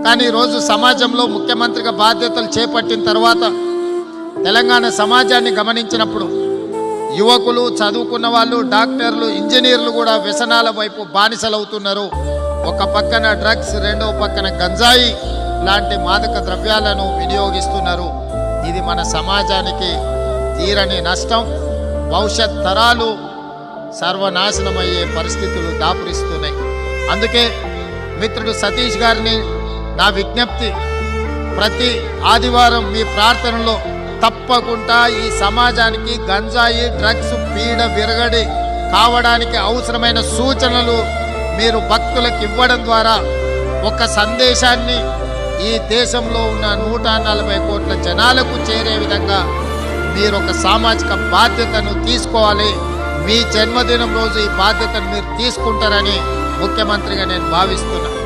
కానీ ఈరోజు సమాజంలో ముఖ్యమంత్రిగా బాధ్యతలు చేపట్టిన తర్వాత తెలంగాణ సమాజాన్ని గమనించినప్పుడు యువకులు, చదువుకున్న వాళ్ళు, డాక్టర్లు, ఇంజనీర్లు కూడా వ్యసనాల వైపు బానిసలవుతున్నారు. ఒక పక్కన డ్రగ్స్, రెండవ పక్కన గంజాయి లాంటి మాదక ద్రవ్యాలను వినియోగిస్తున్నారు. ఇది మన సమాజానికి తీరని నష్టం. భవిష్యత్ తరాలు సర్వనాశనమయ్యే పరిస్థితులు దాపురిస్తున్నాయి. అందుకే మిత్రుడు సతీష్ గారిని నా విజ్ఞప్తి, ప్రతి ఆదివారం మీ ప్రార్థనలో తప్పకుండా ఈ సమాజానికి గంజాయి, డ్రగ్స్ పీడ విరగడి కావడానికి అవసరమైన సూచనలు మీరు భక్తులకు ఇవ్వడం ద్వారా ఒక సందేశాన్ని ఈ దేశంలో ఉన్న 140 కోట్ల జనాలకు చేరే విధంగా మీరు ఒక సామాజిక బాధ్యతను తీసుకోవాలి. మీ జన్మదినం రోజు ఈ బాధ్యతను మీరు తీసుకుంటారని ముఖ్యమంత్రిగా నేను భావిస్తున్నాను.